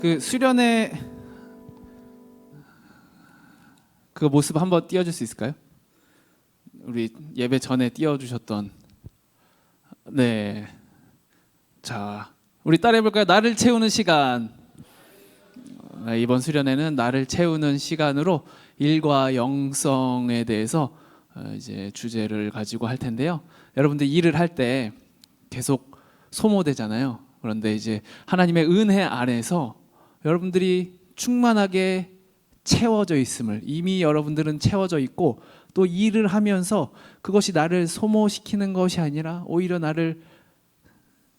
그 수련회 그 모습 한번 띄워줄 수 있을까요? 우리 예배 전에 띄워주셨던. 네. 자, 우리 따라해볼까요? 나를 채우는 시간. 이번 수련회는 나를 채우는 시간으로 일과 영성에 대해서 이제 주제를 가지고 할 텐데요. 여러분들 일을 할 때 계속 소모되잖아요. 그런데 이제 하나님의 은혜 안에서 여러분들이 충만하게 채워져 있음을, 이미 여러분들은 채워져 있고, 또 일을 하면서 그것이 나를 소모시키는 것이 아니라 오히려 나를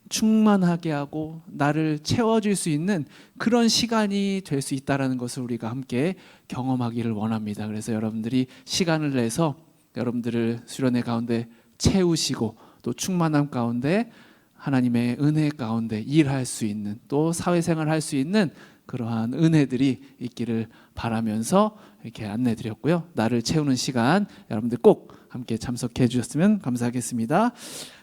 충만하게 하고 나를 채워줄 수 있는 그런 시간이 될 수 있다는 것을 우리가 함께 경험하기를 원합니다. 그래서 여러분들이 시간을 내서 여러분들을 수련회 가운데 채우시고, 또 충만함 가운데 하나님의 은혜 가운데 일할 수 있는, 또 사회생활 할 수 있는 그러한 은혜들이 있기를 바라면서 이렇게 안내 드렸고요. 나를 채우는 시간 여러분들 꼭 함께 참석해 주셨으면 감사하겠습니다.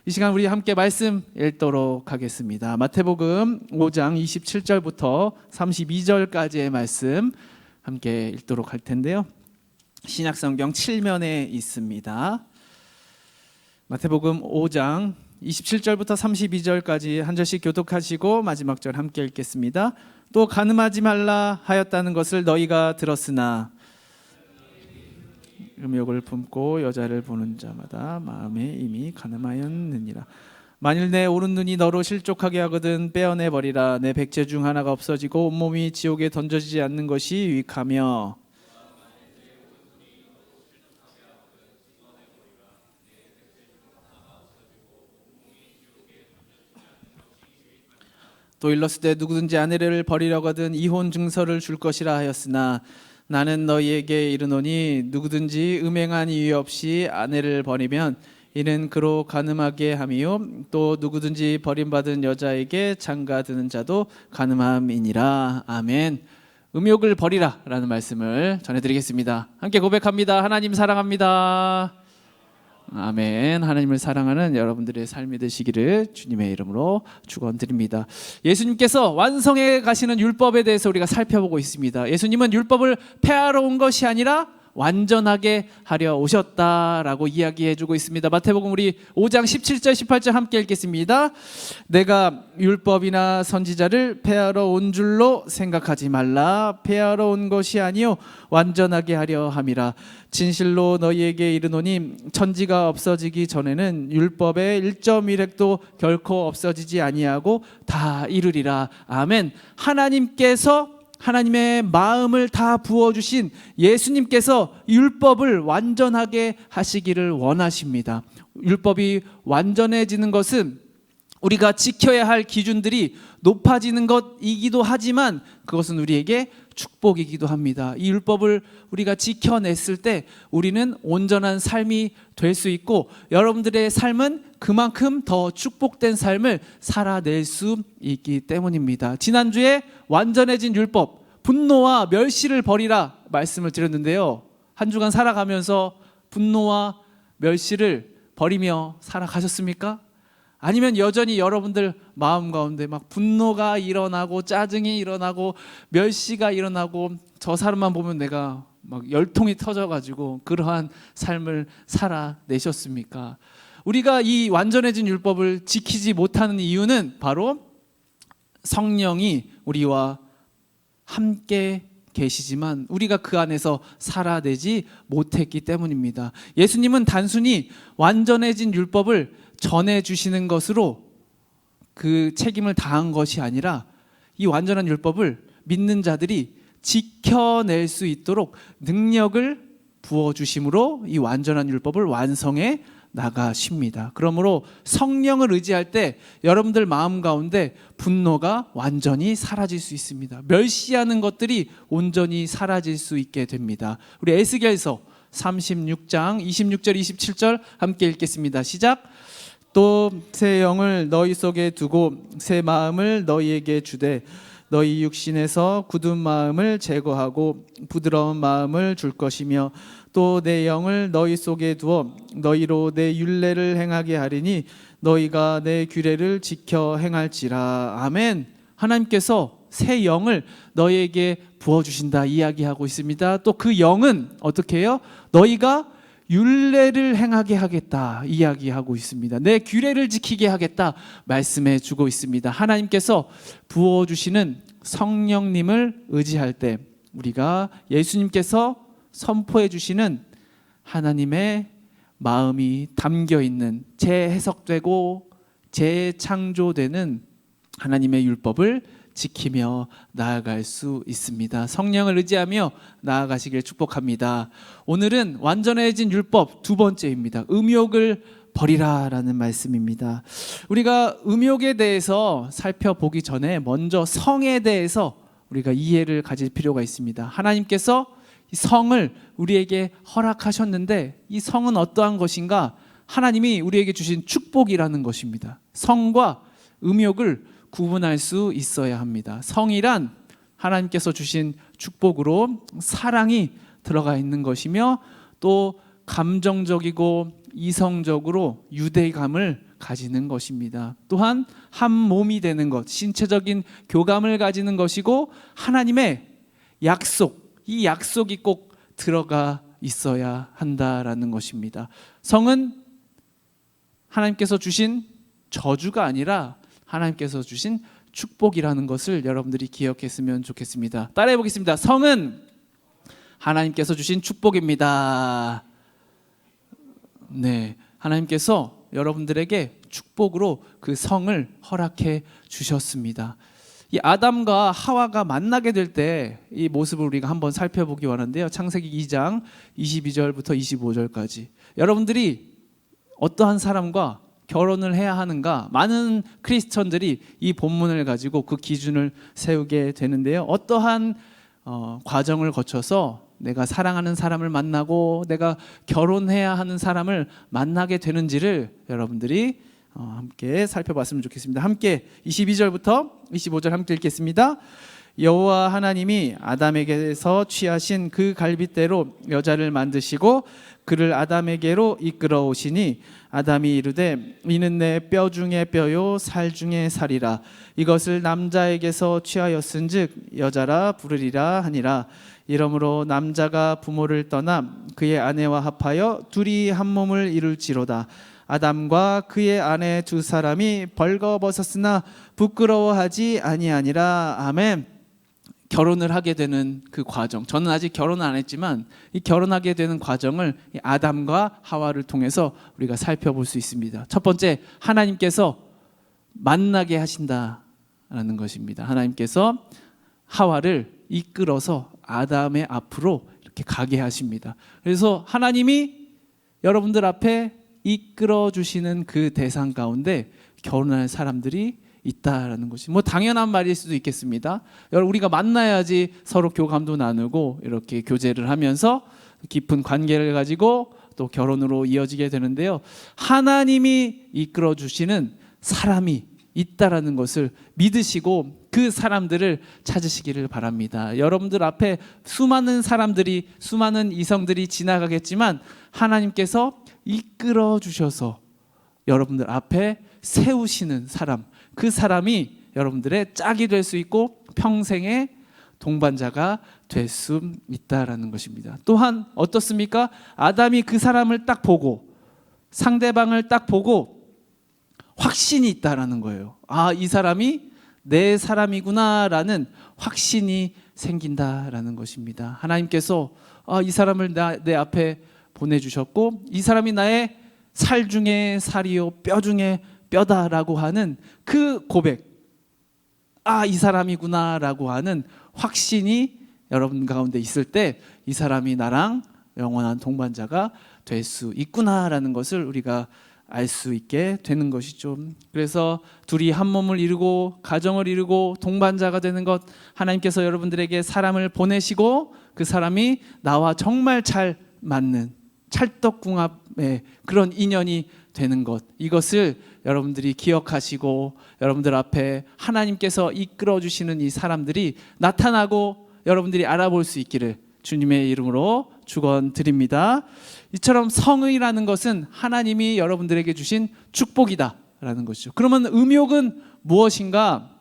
이 시간 우리 함께 말씀 읽도록 하겠습니다. 마태복음 5장 27절부터 32절까지의 말씀 함께 읽도록 할 텐데요. 신약성경 7면에 있습니다. 마태복음 5장 27절부터 32절까지 한 절씩 교독하시고 마지막 절 함께 읽겠습니다. 또 간음하지 말라 하였다는 것을 너희가 들었으나 음욕을 품고 여자를 보는 자마다 마음에 이미 간음하였느니라. 만일 내 오른 눈이 너로 실족하게 하거든 빼어내 버리라. 내 백제 중 하나가 없어지고 온몸이 지옥에 던져지지 않는 것이 유익하며, 또 일렀을 때 누구든지 아내를 버리려거든 이혼 증서를 줄 것이라 하였으나 나는 너희에게 이르노니 누구든지 음행한 이유 없이 아내를 버리면 이는 그로 간음하게 함이요 또 누구든지 버림받은 여자에게 장가드는 자도 간음함이니라. 아멘. 음욕을 버리라 라는 말씀을 전해드리겠습니다. 함께 고백합니다. 하나님 사랑합니다. 아멘. 하나님을 사랑하는 여러분들의 삶이 되시기를 주님의 이름으로 축원드립니다. 예수님께서 완성해 가시는 율법에 대해서 우리가 살펴보고 있습니다. 예수님은 율법을 폐하러 온 것이 아니라 완전하게 하려 오셨다라고 이야기해주고 있습니다. 마태복음 우리 5장 17절 18절 함께 읽겠습니다. 내가 율법이나 선지자를 폐하러 온 줄로 생각하지 말라. 폐하러 온 것이 아니요 완전하게 하려 함이라. 진실로 너희에게 이르노니 천지가 없어지기 전에는 율법의 1.1획도 결코 없어지지 아니하고 다 이루리라. 아멘. 하나님의 마음을 다 부어주신 예수님께서 율법을 완전하게 하시기를 원하십니다. 율법이 완전해지는 것은 우리가 지켜야 할 기준들이 높아지는 것이기도 하지만 그것은 우리에게 축복이기도 합니다. 이 율법을 우리가 지켜냈을 때 우리는 온전한 삶이 될 수 있고, 여러분들의 삶은 그만큼 더 축복된 삶을 살아낼 수 있기 때문입니다. 지난주에 완전해진 율법, 분노와 멸시를 버리라 말씀을 드렸는데요. 한 주간 살아가면서 분노와 멸시를 버리며 살아가셨습니까? 아니면 여전히 여러분들 마음 가운데 막 분노가 일어나고 짜증이 일어나고 멸시가 일어나고 저 사람만 보면 내가 막 열통이 터져가지고 그러한 삶을 살아내셨습니까? 우리가 이 완전해진 율법을 지키지 못하는 이유는 바로 성령이 우리와 함께 계시지만 우리가 그 안에서 살아내지 못했기 때문입니다. 예수님은 단순히 완전해진 율법을 전해주시는 것으로 그 책임을 다한 것이 아니라 이 완전한 율법을 믿는 자들이 지켜낼 수 있도록 능력을 부어주심으로 이 완전한 율법을 완성해 나가십니다. 그러므로 성령을 의지할 때 여러분들 마음 가운데 분노가 완전히 사라질 수 있습니다. 멸시하는 것들이 온전히 사라질 수 있게 됩니다. 우리 에스겔서 36장 26절 27절 함께 읽겠습니다. 시작. 또 새 영을 너희 속에 두고 새 마음을 너희에게 주되 너희 육신에서 굳은 마음을 제거하고 부드러운 마음을 줄 것이며 또 내 영을 너희 속에 두어 너희로 내 율례를 행하게 하리니 너희가 내 규례를 지켜 행할지라. 아멘. 하나님께서 새 영을 너희에게 부어주신다 이야기하고 있습니다. 또 그 영은 어떻게 해요? 너희가 율례를 행하게 하겠다 이야기하고 있습니다. 내 규례를 지키게 하겠다 말씀해 주고 있습니다. 하나님께서 부어주시는 성령님을 의지할 때 우리가 예수님께서 선포해 주시는 하나님의 마음이 담겨 있는 재해석되고 재창조되는 하나님의 율법을 지키며 나아갈 수 있습니다. 성령을 의지하며 나아가시길 축복합니다. 오늘은 완전해진 율법 두 번째입니다. 음욕을 버리라라는 말씀입니다. 우리가 음욕에 대해서 살펴보기 전에 먼저 성에 대해서 우리가 이해를 가질 필요가 있습니다. 하나님께서 성을 우리에게 허락하셨는데 이 성은 어떠한 것인가? 하나님이 우리에게 주신 축복이라는 것입니다. 성과 음욕을 구분할 수 있어야 합니다. 성이란 하나님께서 주신 축복으로 사랑이 들어가 있는 것이며 또 감정적이고 이성적으로 유대감을 가지는 것입니다. 또한 한 몸이 되는 것, 신체적인 교감을 가지는 것이고 하나님의 약속, 이 약속이 꼭 들어가 있어야 한다라는 것입니다. 성은 하나님께서 주신 저주가 아니라 하나님께서 주신 축복이라는 것을 여러분들이 기억했으면 좋겠습니다. 따라해 보겠습니다. 성은 하나님께서 주신 축복입니다. 네, 하나님께서 여러분들에게 축복으로 그 성을 허락해 주셨습니다. 이 아담과 하와가 만나게 될 때 이 모습을 우리가 한번 살펴보기 원하는데요. 창세기 2장 22절부터 25절까지 여러분들이 어떠한 사람과 결혼을 해야 하는가? 많은 크리스천들이 이 본문을 가지고 그 기준을 세우게 되는데요. 어떠한 과정을 거쳐서 내가 사랑하는 사람을 만나고 내가 결혼해야 하는 사람을 만나게 되는지를 여러분들이 함께 살펴봤으면 좋겠습니다. 함께 22절부터 25절 함께 읽겠습니다. 여호와 하나님이 아담에게서 취하신 그 갈빗대로 여자를 만드시고 그를 아담에게로 이끌어 오시니 아담이 이르되 이는 내 뼈 중에 뼈요 살 중에 살이라 이것을 남자에게서 취하였은즉 여자라 부르리라 하니라. 이러므로 남자가 부모를 떠나 그의 아내와 합하여 둘이 한 몸을 이룰지로다. 아담과 그의 아내 두 사람이 벌거벗었으나 부끄러워하지 아니하니라. 아멘. 결혼을 하게 되는 그 과정, 저는 아직 결혼을 안 했지만 이 결혼하게 되는 과정을 아담과 하와를 통해서 우리가 살펴볼 수 있습니다. 첫 번째, 하나님께서 만나게 하신다라는 것입니다. 하나님께서 하와를 이끌어서 아담의 앞으로 이렇게 가게 하십니다. 그래서 하나님이 여러분들 앞에 이끌어 주시는 그 대상 가운데 결혼할 사람들이 있다라는 것이 뭐 당연한 말일 수도 있겠습니다. 여러분, 우리가 만나야지 서로 교감도 나누고 이렇게 교제를 하면서 깊은 관계를 가지고 또 결혼으로 이어지게 되는데요. 하나님이 이끌어 주시는 사람이 있다라는 것을 믿으시고 그 사람들을 찾으시기를 바랍니다. 여러분들 앞에 수많은 사람들이, 수많은 이성들이 지나가겠지만 하나님께서 이끌어 주셔서 여러분들 앞에 세우시는 사람, 그 사람이 여러분들의 짝이 될 수 있고 평생의 동반자가 될 수 있다라는 것입니다. 또한 어떻습니까? 아담이 그 사람을 딱 보고 상대방을 딱 보고 확신이 있다라는 거예요. 아, 이 사람이 내 사람이구나라는 확신이 생긴다라는 것입니다. 하나님께서 이 사람을 내 앞에 보내주셨고 이 사람이 나의 살 중에 살이요 뼈 중에 뼈다라고 하는 그 고백, 이 사람이구나라고 하는 확신이 여러분 가운데 있을 때 이 사람이 나랑 영원한 동반자가 될 수 있구나라는 것을 우리가 알 수 있게 되는 것이죠. 그래서 둘이 한 몸을 이루고 가정을 이루고 동반자가 되는 것, 하나님께서 여러분들에게 사람을 보내시고 그 사람이 나와 정말 잘 맞는 찰떡궁합의 그런 인연이 되는 것, 이것을 여러분들이 기억하시고 여러분들 앞에 하나님께서 이끌어 주시는 이 사람들이 나타나고 여러분들이 알아볼 수 있기를 주님의 이름으로 축원드립니다. 이처럼 성의라는 것은 하나님이 여러분들에게 주신 축복이다라는 것이죠. 그러면 음욕은 무엇인가?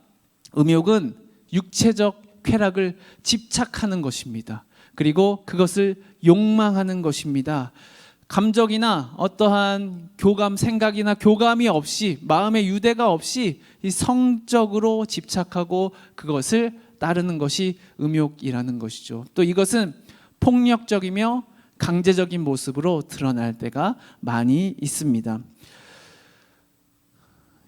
음욕은 육체적 쾌락을 집착하는 것입니다. 그리고 그것을 욕망하는 것입니다. 감정이나 어떠한 교감, 생각이나 교감이 없이, 마음의 유대가 없이 이 성적으로 집착하고 그것을 따르는 것이 음욕이라는 것이죠. 또 이것은 폭력적이며 강제적인 모습으로 드러날 때가 많이 있습니다.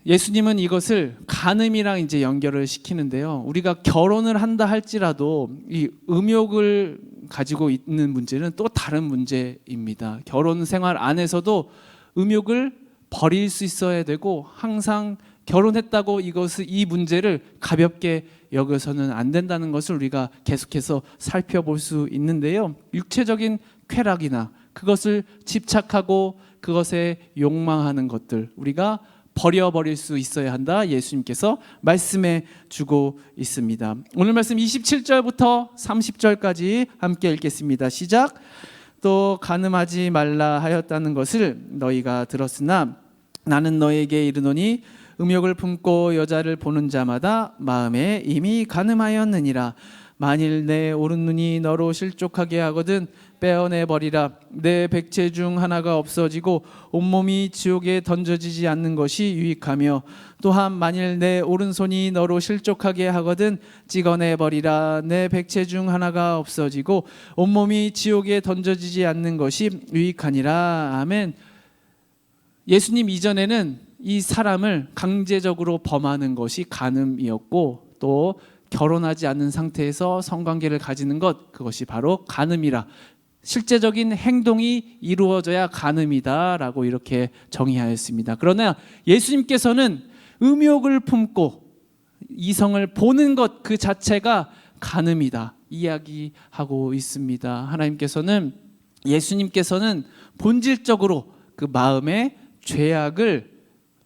예수님은 이것을 간음이랑 이제 연결을 시키는데요. 우리가 결혼을 한다 할지라도 이 음욕을 가지고 있는 문제는 또 다른 문제입니다. 결혼 생활 안에서도 음욕을 버릴 수 있어야 되고, 항상 결혼했다고 이 문제를 가볍게 여겨서는 안 된다는 것을 우리가 계속해서 살펴볼 수 있는데요. 육체적인 쾌락이나 그것을 집착하고 그것에 욕망하는 것들, 우리가 버려버릴 수 있어야 한다, 예수님께서 말씀해 주고 있습니다. 오늘 말씀 27절부터 30절까지 함께 읽겠습니다. 시작. 또 간음하지 말라 하였다는 것을 너희가 들었으나 나는 너희에게 이르노니 음욕을 품고 여자를 보는 자마다 마음에 이미 간음하였느니라. 만일 내 오른 눈이 너로 실족하게 하거든 빼어내버리라. 내 백체 중 하나가 없어지고 온몸이 지옥에 던져지지 않는 것이 유익하며, 또한 만일 내 오른손이 너로 실족하게 하거든 찍어내버리라. 내 백체 중 하나가 없어지고 온몸이 지옥에 던져지지 않는 것이 유익하니라. 아멘. 예수님 이전에는 이 사람을 강제적으로 범하는 것이 간음이었고, 또 결혼하지 않은 상태에서 성관계를 가지는 것, 그것이 바로 간음이라, 실제적인 행동이 이루어져야 간음이다라고 이렇게 정의하였습니다. 그러나 예수님께서는 음욕을 품고 이성을 보는 것 그 자체가 간음이다 이야기하고 있습니다. 예수님께서는 본질적으로 그 마음의 죄악을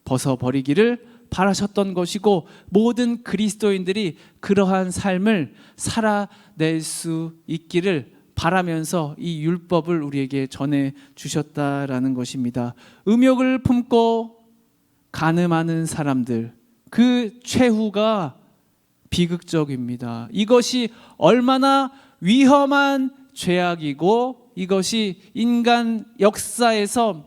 벗어버리기를 바라셨던 것이고, 모든 그리스도인들이 그러한 삶을 살아낼 수 있기를 바라면서 이 율법을 우리에게 전해 주셨다라는 것입니다. 음욕을 품고 간음하는 사람들, 그 최후가 비극적입니다. 이것이 얼마나 위험한 죄악이고, 이것이 인간 역사에서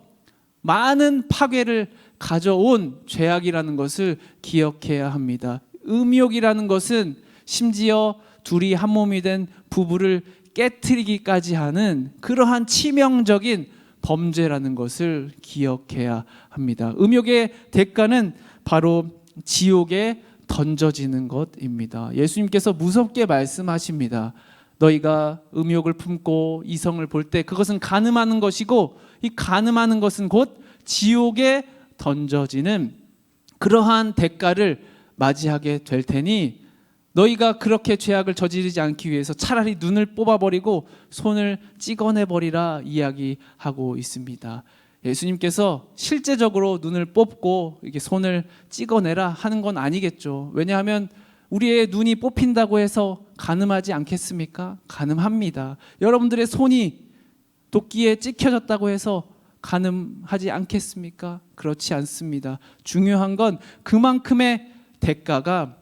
많은 파괴를 가져온 죄악이라는 것을 기억해야 합니다. 음욕이라는 것은 심지어 둘이 한 몸이 된 부부를 깨트리기까지 하는 그러한 치명적인 범죄라는 것을 기억해야 합니다. 음욕의 대가는 바로 지옥에 던져지는 것입니다. 예수님께서 무섭게 말씀하십니다. 너희가 음욕을 품고 이성을 볼 때 그것은 간음하는 것이고, 이 간음하는 것은 곧 지옥에 던져지는 그러한 대가를 맞이하게 될 테니, 너희가 그렇게 죄악을 저지르지 않기 위해서 차라리 눈을 뽑아버리고 손을 찍어내버리라 이야기하고 있습니다. 예수님께서 실제적으로 눈을 뽑고 이렇게 손을 찍어내라 하는 건 아니겠죠. 왜냐하면 우리의 눈이 뽑힌다고 해서 간음하지 않겠습니까? 간음합니다. 여러분들의 손이 도끼에 찍혀졌다고 해서 간음하지 않겠습니까? 그렇지 않습니다. 중요한 건 그만큼의 대가가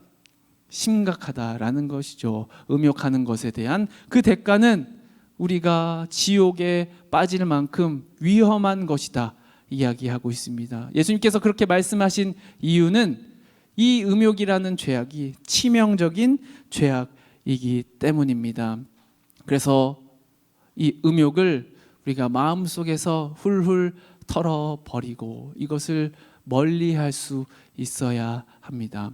심각하다라는 것이죠. 음욕하는 것에 대한 그 대가는 우리가 지옥에 빠질 만큼 위험한 것이다 이야기하고 있습니다. 예수님께서 그렇게 말씀하신 이유는 이 음욕이라는 죄악이 치명적인 죄악이기 때문입니다. 그래서 이 음욕을 우리가 마음속에서 훌훌 털어버리고 이것을 멀리할 수 있어야 합니다.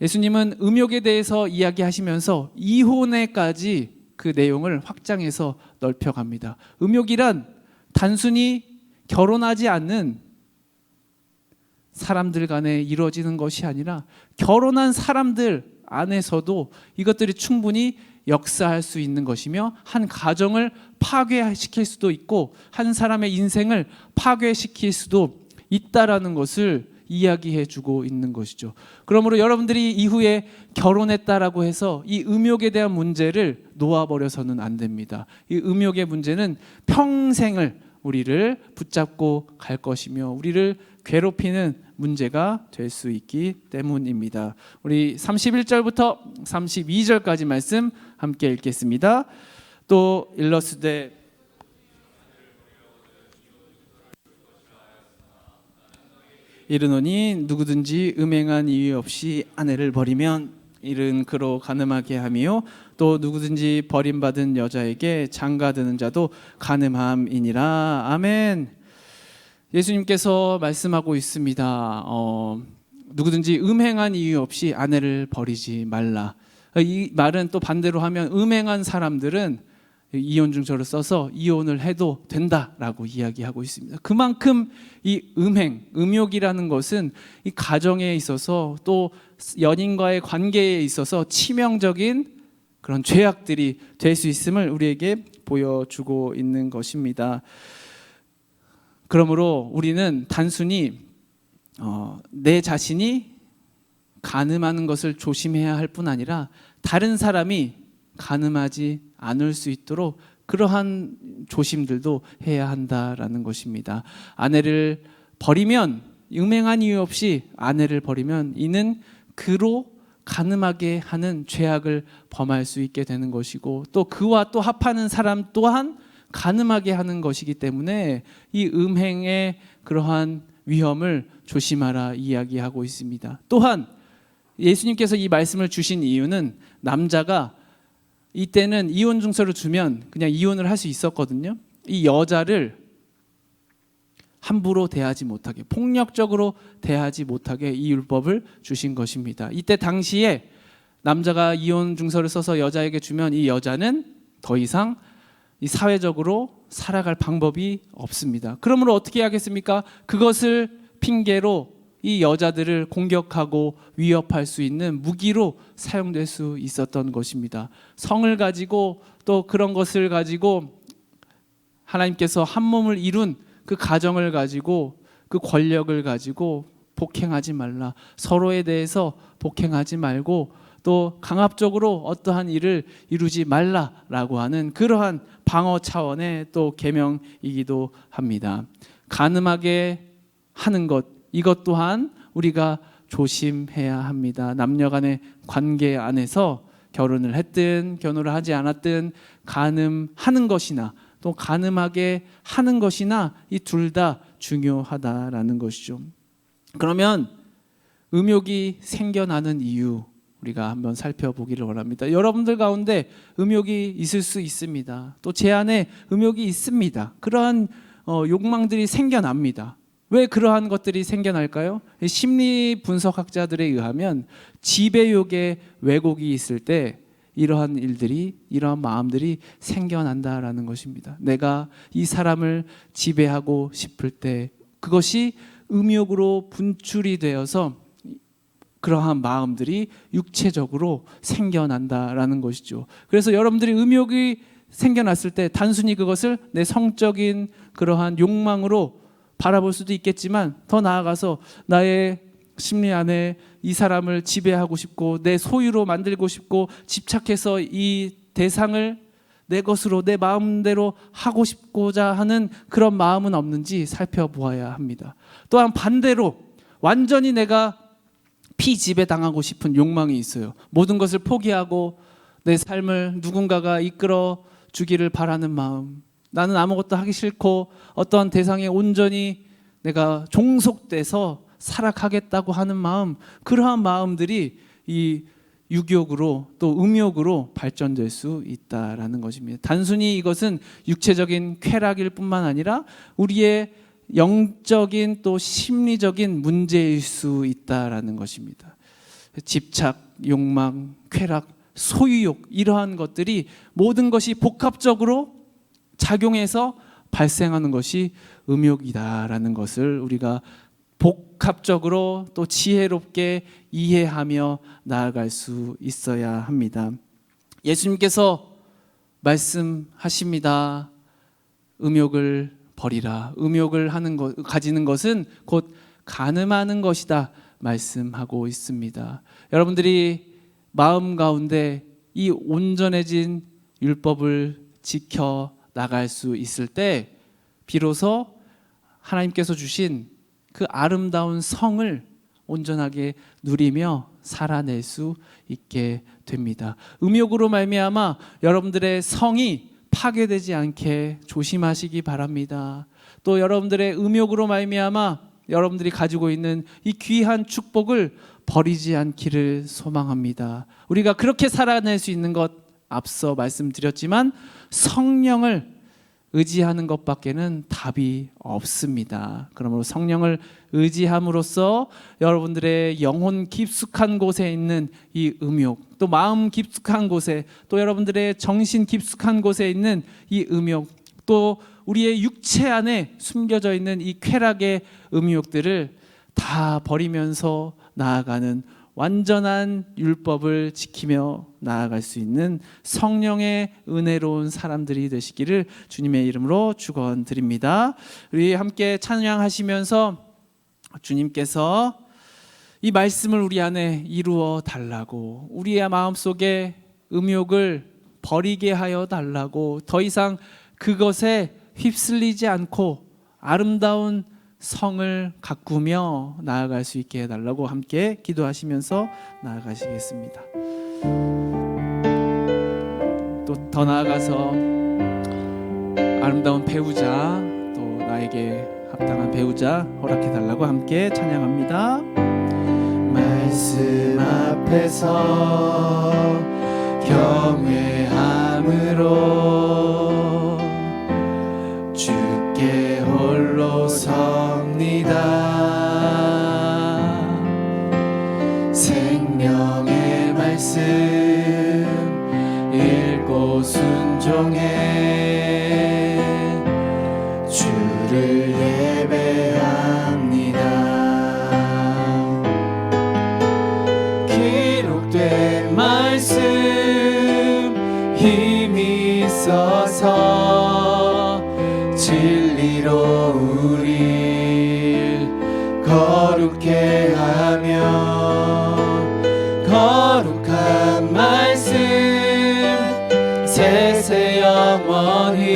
예수님은 음욕에 대해서 이야기하시면서 이혼에까지 그 내용을 확장해서 넓혀갑니다. 음욕이란 단순히 결혼하지 않는 사람들 간에 이루어지는 것이 아니라 결혼한 사람들 안에서도 이것들이 충분히 역사할 수 있는 것이며, 한 가정을 파괴시킬 수도 있고 한 사람의 인생을 파괴시킬 수도 있다라는 것을 이야기해 주고 있는 것이죠. 그러므로 여러분들이 이후에 결혼했다라고 해서 이 음욕에 대한 문제를 놓아버려서는 안 됩니다. 이 음욕의 문제는 평생을 우리를 붙잡고 갈 것이며 우리를 괴롭히는 문제가 될 수 있기 때문입니다. 우리 31절부터 32절까지 말씀 함께 읽겠습니다. 또 일러스되 이르노니 누구든지 음행한 이유 없이 아내를 버리면 이는 그로 간음하게 하며 또 누구든지 버림받은 여자에게 장가드는 자도 간음함이니라. 아멘. 예수님께서 말씀하고 있습니다. 누구든지 음행한 이유 없이 아내를 버리지 말라. 이 말은 또 반대로 하면 음행한 사람들은 이혼 증서를 써서 이혼을 해도 된다라고 이야기하고 있습니다. 그만큼 이 음욕이라는 것은 이 가정에 있어서 또 연인과의 관계에 있어서 치명적인 그런 죄악들이 될 수 있음을 우리에게 보여주고 있는 것입니다. 그러므로 우리는 단순히 내 자신이 간음하는 것을 조심해야 할 뿐 아니라 다른 사람이 간음하지 않을 수 있도록 그러한 조심들도 해야 한다라는 것입니다. 아내를 버리면, 음행한 이유 없이 아내를 버리면 이는 그로 간음하게 하는 죄악을 범할 수 있게 되는 것이고 또 그와 또 합하는 사람 또한 간음하게 하는 것이기 때문에 이 음행의 그러한 위험을 조심하라 이야기하고 있습니다. 또한 예수님께서 이 말씀을 주신 이유는 남자가 이때는 이혼 증서를 주면 그냥 이혼을 할 수 있었거든요. 이 여자를 함부로 대하지 못하게, 폭력적으로 대하지 못하게 이 율법을 주신 것입니다. 이때 당시에 남자가 이혼 증서를 써서 여자에게 주면 이 여자는 더 이상 이 사회적으로 살아갈 방법이 없습니다. 그러므로 어떻게 하겠습니까? 그것을 핑계로 이 여자들을 공격하고 위협할 수 있는 무기로 사용될 수 있었던 것입니다. 성을 가지고 또 그런 것을 가지고 하나님께서 한 몸을 이룬 그 가정을 가지고 그 권력을 가지고 복행하지 말라. 서로에 대해서 복행하지 말고 또 강압적으로 어떠한 일을 이루지 말라라고 하는 그러한 방어 차원의 또 계명이기도 합니다. 간음하게 하는 것, 이것 또한 우리가 조심해야 합니다. 남녀 간의 관계 안에서 결혼을 했든 결혼을 하지 않았든 간음하는 것이나 또 간음하게 하는 것이나 이 둘 다 중요하다라는 것이죠. 그러면 음욕이 생겨나는 이유 우리가 한번 살펴보기를 원합니다. 여러분들 가운데 음욕이 있을 수 있습니다. 또 제 안에 음욕이 있습니다. 그러한 욕망들이 생겨납니다. 왜 그러한 것들이 생겨날까요? 심리 분석학자들에 의하면 지배욕의 왜곡이 있을 때 이러한 일들이, 이러한 마음들이 생겨난다라는 것입니다. 내가 이 사람을 지배하고 싶을 때 그것이 음욕으로 분출이 되어서 그러한 마음들이 육체적으로 생겨난다라는 것이죠. 그래서 여러분들이 음욕이 생겨났을 때 단순히 그것을 내 성적인 그러한 욕망으로 바라볼 수도 있겠지만 더 나아가서 나의 심리 안에 이 사람을 지배하고 싶고 내 소유로 만들고 싶고 집착해서 이 대상을 내 것으로 내 마음대로 하고 싶고자 하는 그런 마음은 없는지 살펴보아야 합니다. 또한 반대로 완전히 내가 피지배당하고 싶은 욕망이 있어요. 모든 것을 포기하고 내 삶을 누군가가 이끌어 주기를 바라는 마음, 나는 아무것도 하기 싫고 어떠한 대상에 온전히 내가 종속돼서 살아가겠다고 하는 마음, 그러한 마음들이 이 육욕으로 또 음욕으로 발전될 수 있다라는 것입니다. 단순히 이것은 육체적인 쾌락일 뿐만 아니라 우리의 영적인 또 심리적인 문제일 수 있다라는 것입니다. 집착, 욕망, 쾌락, 소유욕 이러한 것들이 모든 것이 복합적으로 작용해서 발생하는 것이 음욕이다라는 것을 우리가 복합적으로 또 지혜롭게 이해하며 나아갈 수 있어야 합니다. 예수님께서 말씀하십니다. 음욕을 버리라. 음욕을 하는 것, 가지는 것은 곧 간음하는 것이다 말씀하고 있습니다. 여러분들이 마음 가운데 이 온전해진 율법을 지켜 나갈 수 있을 때 비로소 하나님께서 주신 그 아름다운 성을 온전하게 누리며 살아낼 수 있게 됩니다. 음욕으로 말미암아 여러분들의 성이 파괴되지 않게 조심하시기 바랍니다. 또 여러분들의 음욕으로 말미암아 여러분들이 가지고 있는 이 귀한 축복을 버리지 않기를 소망합니다. 우리가 그렇게 살아낼 수 있는 것 앞서 말씀드렸지만 성령을 의지하는 것밖에는 답이 없습니다. 그러므로 성령을 의지함으로써 여러분들의 영혼 깊숙한 곳에 있는 이 음욕, 또 마음 깊숙한 곳에, 또 여러분들의 정신 깊숙한 곳에 있는 이 음욕, 또 우리의 육체 안에 숨겨져 있는 이 쾌락의 음욕들을 다 버리면서 나아가는 완전한 율법을 지키며 나아갈 수 있는 성령의 은혜로운 사람들이 되시기를 주님의 이름으로 축원드립니다. 우리 함께 찬양하시면서 주님께서 이 말씀을 우리 안에 이루어 달라고, 우리의 마음속에 음욕을 버리게 하여 달라고, 더 이상 그것에 휩쓸리지 않고 아름다운 성을 가꾸며 나아갈 수 있게 해달라고 함께 기도하시면서 나아가시겠습니다. 또 더 나아가서 아름다운 배우자, 또 나에게 합당한 배우자 허락해달라고 함께 찬양합니다. 말씀 앞에서 경외함으로 주께 홀로 섭니다. 생명의 말씀 읽고 순종해 주를 예배합니다. 기록된 말씀 힘이 있어서 진리로 우릴 거룩해 하며 거룩한 말씀 세세 영원히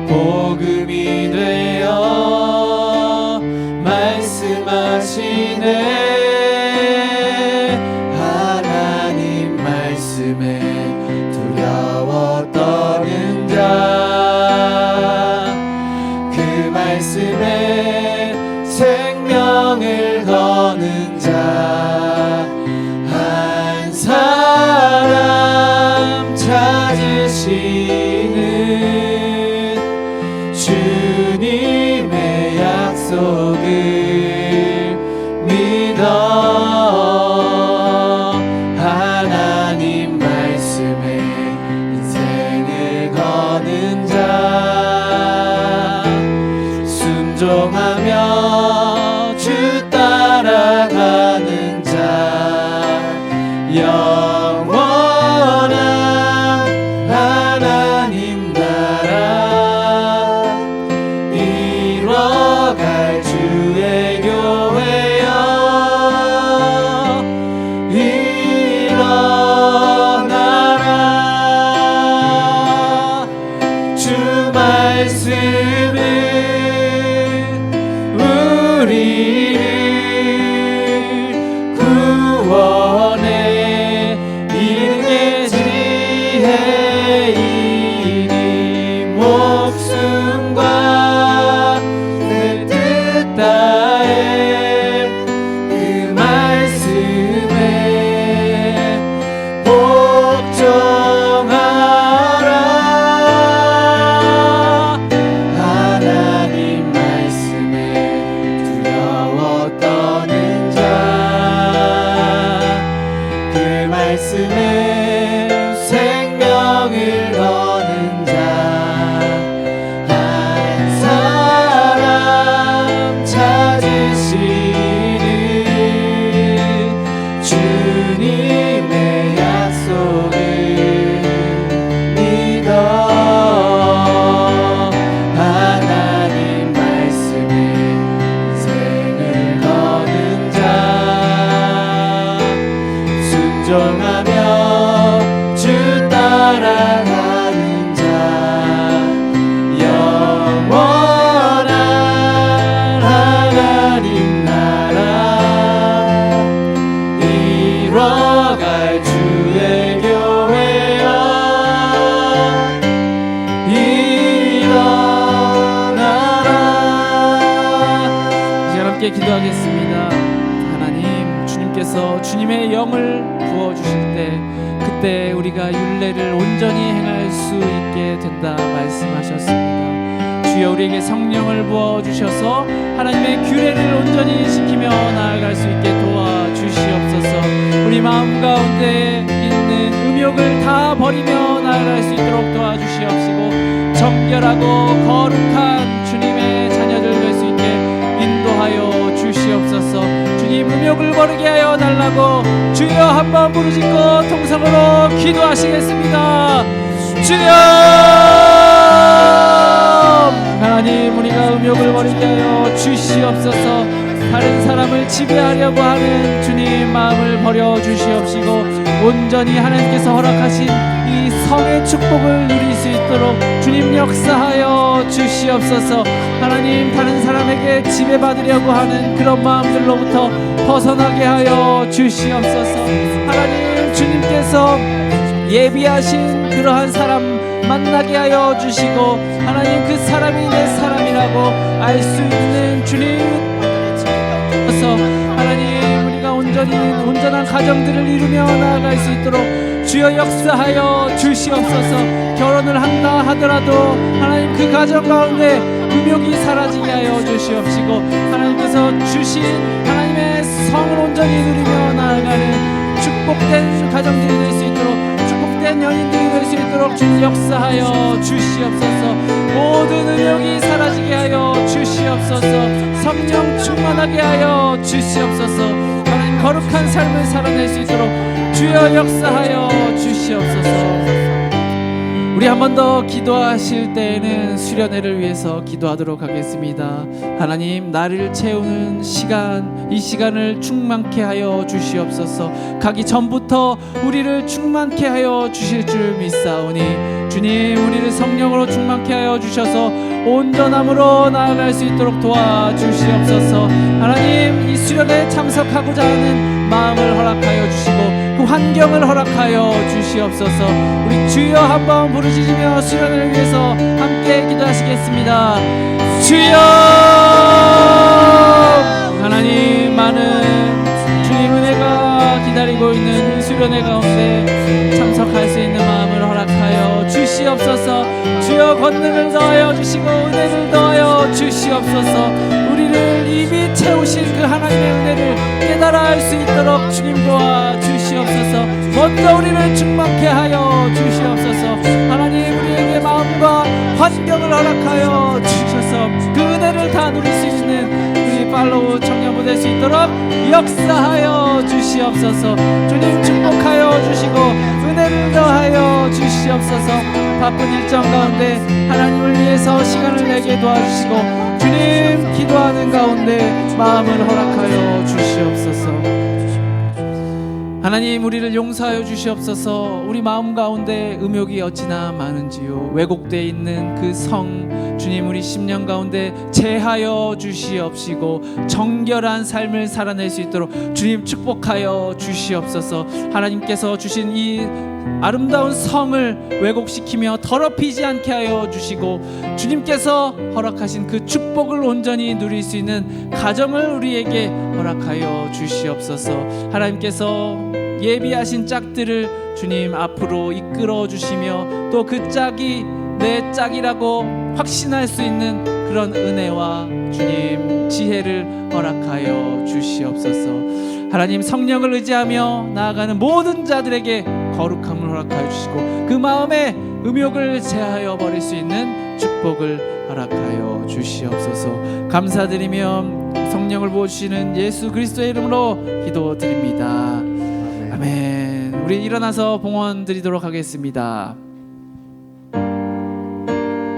복음이 되어 말씀하시네. 하나님 말씀에 두려워 떠는 자, 그 말씀에 생명을 거는 자, 한 사람 찾으시는 주님의 약속을 믿어. 하나님 말씀에 기도하겠습니다. 하나님, 주님께서 주님의 영을 부어주실 때 그때 우리가 율례를 온전히 행할 수 있게 된다 말씀하셨습니다. 주여, 우리에게 성령을 부어주셔서 하나님의 규례를 온전히 지키며 나아갈 수 있게 도와주시옵소서. 우리 마음 가운데 있는 음욕을 다 버리며 나아갈 수 있도록 도와주시옵시고, 정결하고 거룩한 주님의 자녀들 될 수 있게 인도하여 주시옵소서. 주님, 음욕을 버리게 하여 달라고 주여 한번 부르짖고 통성으로 기도하시겠습니다. 주여! 하나님, 우리가 음욕을 버리게 하여 주시옵소서. 다른 사람을 지배하려고 하는 주님 마음을 버려 주시옵시고, 온전히 하나님께서 허락하신 이 성의 축복을 누릴 수 있도록 주님 역사하여 주시옵소서. 하나님, 다른 사람에게 지배받으려고 하는 그런 마음들로부터 벗어나게 하여 주시옵소서. 하나님, 주님께서 예비하신 그러한 사람 만나게 하여 주시고, 하나님, 그 사람이 내 사람이라고 알 수 있는 주님, 하나님, 우리가 온전한 가정들을 이루며 나아갈 수 있도록 주여 역사하여 주시옵소서. 결혼을 한다 하더라도 하나님, 그 가정 가운데 음욕이 사라지게 하여 주시옵시고, 하나님께서 주신 하나님의 성을 온전히 누리며 나아가는 축복된 가정들이 될 수 있도록, 축복된 연인들이 될 수 있도록 주님 역사하여 주시옵소서. 모든 음욕이 사라지게 하여 주시옵소서. 성령 충만하게 하여 주시옵소서. 하나님, 거룩한 삶을 살아낼 수 있도록 주여 역사하여 주시옵소서. 우리 한 번 더 기도하실 때에는 수련회를 위해서 기도하도록 하겠습니다. 하나님, 나를 채우는 시간, 이 시간을 충만케 하여 주시옵소서. 가기 전부터 우리를 충만케 하여 주실 줄 믿사오니, 주님, 우리를 성령으로 충만케 하여 주셔서 온전함으로 나아갈 수 있도록 도와주시옵소서. 하나님, 이 수련회에 참석하고자 하는 마음을 허락하여 주시고 그 환경을 허락하여 주시옵소서. 우리 주여 한번 부르짖으며 수련회를 위해서 함께 기도하시겠습니다. 주여! 하나님, 많은 주님 은혜가 기다리고 있는 이 수련회 가운데 참석할 수 있는 마음을 허락하여 주시옵소서. 주여, 권능을 더하여 주시고 은혜를 더하여 주시옵소서. 우리를 이미 채우신 그 하나님의 은혜를 깨달아 알 수 있도록 주님 도와 주시옵소서. 먼저 우리를 충만케 하여 주시옵소서. 하나님, 우리에게 마음과 환경을 허락하여 주셔서 그 은혜를 다 누릴 수 있는 우리 팔로우 청년부 될 수 있도록 역사하여 주시옵소서. 주님, 축복하여 주시고 은혜를 더하여 주시옵소서. 바쁜 일정 가운데 하나님을 위해서 시간을 내게 도와주시고, 주님, 기도하는 가운데 마음을 허락하여 주시옵소서. 하나님, 우리를 용서하여 주시옵소서. 우리 마음 가운데 음욕이 어찌나 많은지요. 왜곡되어 있는 그 성, 주님, 우리 심령 가운데 제하여 주시옵시고 정결한 삶을 살아낼 수 있도록 주님 축복하여 주시옵소서. 하나님께서 주신 이 아름다운 성을 왜곡시키며 더럽히지 않게 하여 주시고, 주님께서 허락하신 그 축복을 온전히 누릴 수 있는 가정을 우리에게 허락하여 주시옵소서. 하나님께서 예비하신 짝들을 주님 앞으로 이끌어 주시며 또 그 짝이 내 짝이라고 확신할 수 있는 그런 은혜와 주님 지혜를 허락하여 주시옵소서. 하나님, 성령을 의지하며 나아가는 모든 자들에게 거룩함을 허락하여 주시고 그 마음에 음욕을 제하여 버릴 수 있는 축복을 허락하여 주시옵소서. 감사드리며 성령을 부어주시는 예수 그리스도의 이름으로 기도드립니다. 아멘. 우리 일어나서 봉헌 드리도록 하겠습니다.